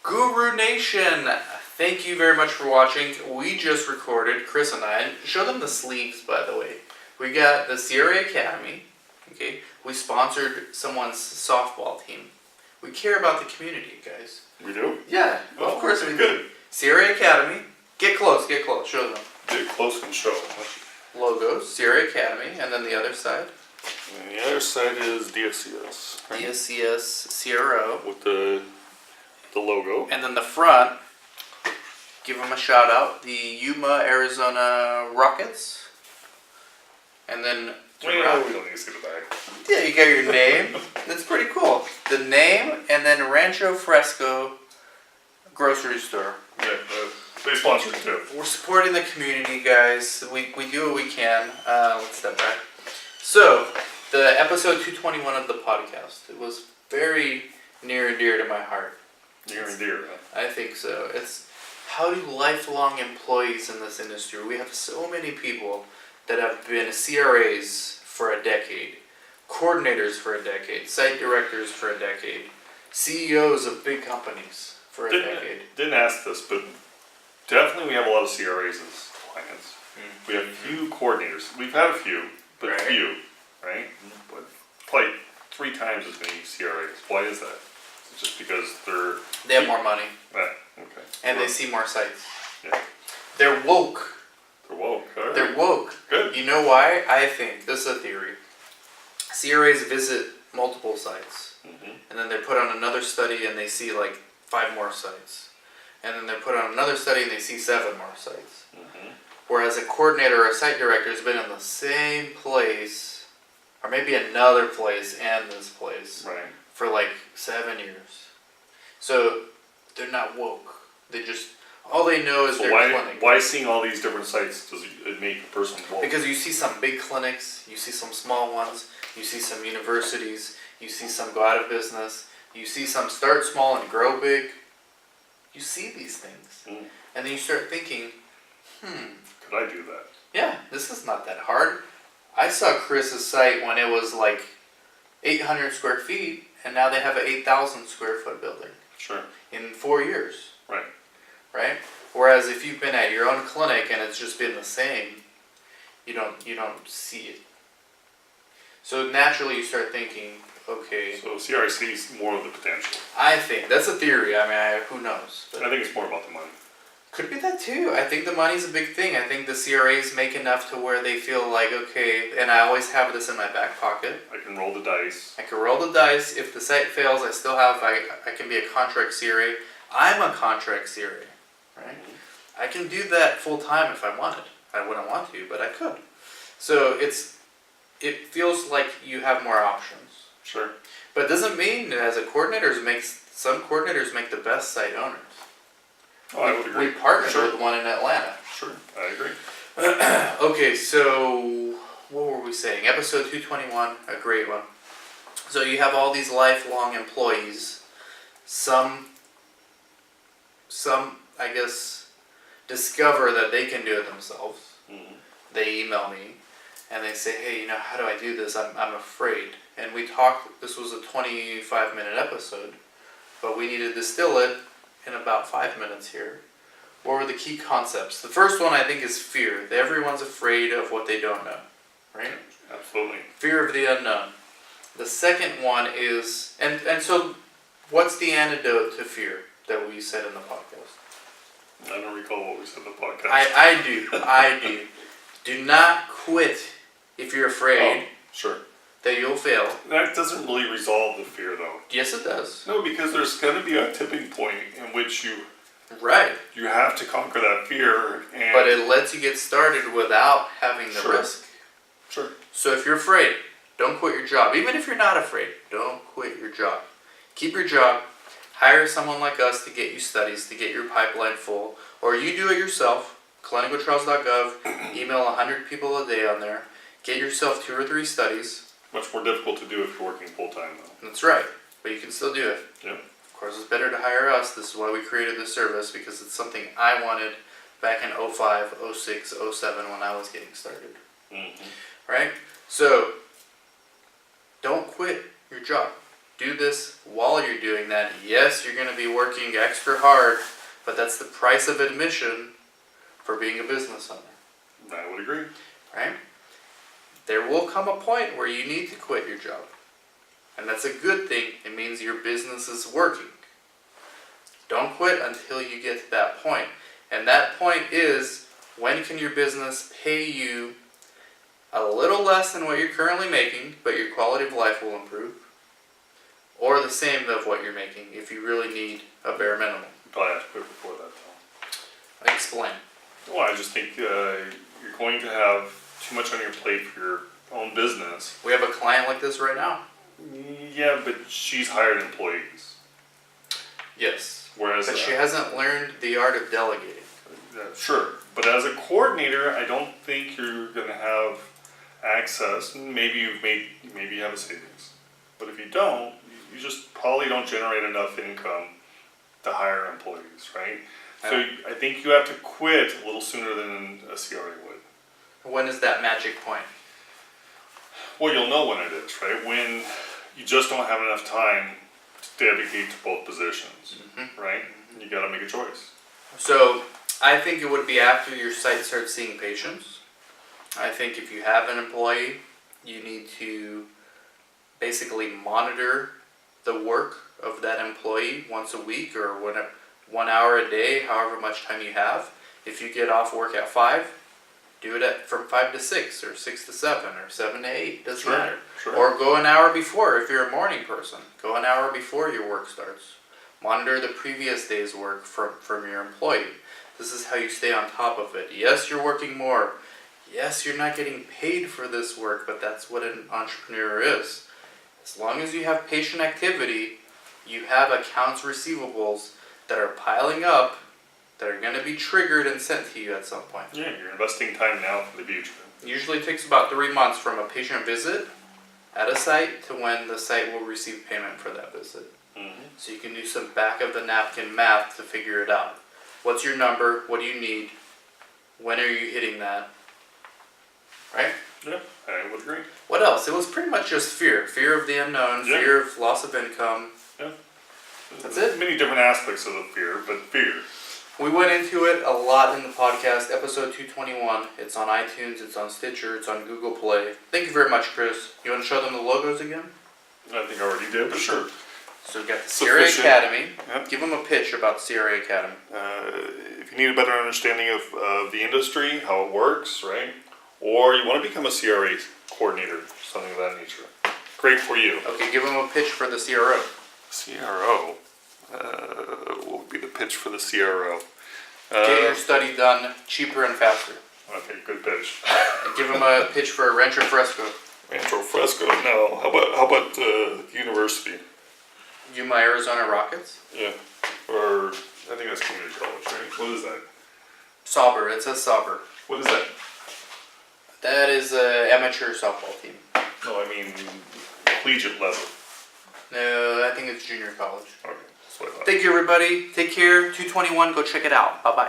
Guru Nation, thank you very much for watching. We just recorded, Chris and I, and show them the sleeves, by the way. We got the CRA Academy, okay? We sponsored someone's softball team. We care about the community, guys. We do? Yeah, well, of course we do. Good. CRA Academy, get close, show them. Get close and show. Logos, CRA Academy, and then the other side. And the other side is DSCS. Right? DSCS CRO. With the logo. And then the front, give them a shout out, the Yuma, Arizona Rockets. And then... we don't need to see the back. Yeah, you got your name. That's pretty cool. The name, and then Rancho Fresco Grocery Store. Yeah, they sponsored too. We're supporting the community, guys. We do what we can. Let's step back. So, the episode 221 of the podcast, it was very near and dear to my heart. Near and dear, huh? I think so. It's how do lifelong employees in this industry, we have so many people that have been CRAs for a decade, coordinators for a decade, site directors for a decade, CEOs of big companies for a decade. Didn't ask this, but definitely we have a lot of CRAs as clients. We have few coordinators. We've had a few, but Right. few, right? But like 3 times as many CRAs. Why is that? It's just because They have more money, okay. and they see more sites. Yeah. They're woke. They're woke. All right. They're woke. Good. You know why? I think, this is a theory, CRAs visit multiple sites, and then they're put on another study and they see like 5 more sites. And then they're put on another study and they see 7 more sites. Whereas a coordinator or a site director has been in the same place, or maybe another place and this place, Right. for like 7 years. So they're not woke. They just, all they know is So their why clinic. why seeing all these different sites does it make a person woke? Because you see some big clinics, you see some small ones, you see some universities, you see some go out of business, you see some start small and grow big. You see these things. And then you start thinking, Could I do that? yeah, this is not that hard. I saw Chris's site when it was like 800 square feet, and now they have an 8,000 square foot building Sure. in 4 years. Right. Right? Whereas if you've been at your own clinic and it's just been the same, you don't see it. So naturally you start thinking, okay, So CRA sees more of the potential. I think that's a theory. I mean, who knows? But I think it's more about the money. could be that too. I think the money's a big thing. I think the CRAs make enough to where they feel like, okay, and I always have this in my back pocket. I can roll the dice. I can roll the dice. If the site fails, I still have, I can be a contract CRA. I'm a contract CRA, right? I can do that full time if I wanted. I wouldn't want to, but I could. So it feels like you have more options. Sure. But it doesn't mean that as a coordinator, some coordinators make the best site owners. Oh, I would agree. We partnered Sure. with one in Atlanta. Sure. I agree. Okay, so what were we saying? Episode 221, a great one. So you have all these lifelong employees. Some I guess, discover that they can do it themselves. They email me and they say, hey, how do I do this? I'm afraid. And we talked, this was a 25-minute episode, but we need to distill it in about 5 minutes here. What were the key concepts? The first one I think is fear. Everyone's afraid of what they don't know, right? Absolutely. Fear of the unknown. The second one is, and so what's the antidote to fear that we said in the podcast? I don't recall what we said in the podcast. I do. Do not quit if you're afraid Sure. that you'll fail. That doesn't really resolve the fear, though. Yes, it does. No, because there's going to be a tipping point in which you Right. have to conquer that fear. And But it lets you get started without having the Sure. risk. Sure. So if you're afraid, don't quit your job. Even if you're not afraid, don't quit your job. Keep your job. Hire someone like us to get you studies, to get your pipeline full. Or you do it yourself. clinicaltrials.gov. Email 100 people a day on there. Get yourself 2 or 3 studies. Much more difficult to do if you're working full time, though. That's right. But you can still do it. Yep. Of course, it's better to hire us. This is why we created this service, because it's something I wanted back in 05, 06, 07 when I was getting started. Right? So, don't quit your job. do this while you're doing that. Yes, you're going to be working extra hard, but that's the price of admission for being a business owner, I would agree. right? There will come a point where you need to quit your job. And that's a good thing. It means your business is working. Don't quit until you get to that point. And that point is, when can your business pay you a little less than what you're currently making, but your quality of life will improve? Or the same of what you're making, if you really need a bare minimum. You probably have to quit before that, though. Explain. Well, I just think you're going to have too much on your plate for your own business. We have a client like this right now. Yeah, but she's hired employees. Yes. Whereas, But she hasn't learned the art of delegating. sure, but as a coordinator, I don't think you're going to have access. Maybe you have a savings, but if you don't, you just probably don't generate enough income to hire employees, right? So I think you have to quit a little sooner than a CRA would. When is that magic point? Well, you'll know when it is, right? When you just don't have enough time to dedicate to both positions, right? You got to make a choice. So I think it would be after your site starts seeing patients. I think if you have an employee, you need to basically monitor the work of that employee once a week or 1 hour a day, however much time you have. If you get off work at 5, do it from 5 to 6 or 6 to 7 or 7 to 8, doesn't matter. Sure. Or go an hour before if you're a morning person. Go an hour before your work starts. Monitor the previous day's work from your employee. This is how you stay on top of it. Yes, you're working more. Yes, you're not getting paid for this work, but that's what an entrepreneur is. As long as you have patient activity, you have accounts receivables that are piling up that are going to be triggered and sent to you at some point. Yeah, you're investing time now for the future. Usually it takes about 3 months from a patient visit at a site to when the site will receive payment for that visit. So you can do some back of the napkin math to figure it out. What's your number? What do you need? When are you hitting that? Right? Yeah, I would agree. What else? It was pretty much just fear. Fear of the unknown, Yeah. fear of loss of income. Yeah. That's it. Many different aspects of the fear, but fear. We went into it a lot in the podcast, episode 221. It's on iTunes, it's on Stitcher, it's on Google Play. Thank you very much, Chris. You want to show them the logos again? I think I already did, but sure. So we've got the CRA Sufficient. Academy. Yep. Give them a pitch about the CRA Academy. If you need a better understanding of the industry, how it works, right? Or you want to become a CRA coordinator, something of that nature. Great for you. Okay, give them a pitch for the CRO. CRO. What would be the pitch for the CRO? Get your study done cheaper and faster. Okay, good pitch. And give them a pitch for Rancho Fresco. Rancho Fresco. No. How about university? Yuma, Arizona Rockets. Yeah. Or I think that's community college, right? What is that? Sauber. It says Sauber. What is that? That is an amateur softball team. No, I mean collegiate level. No, I think it's junior college. Okay, that's what I thought. Thank you, everybody. Take care. 221. Go check it out. Bye-bye.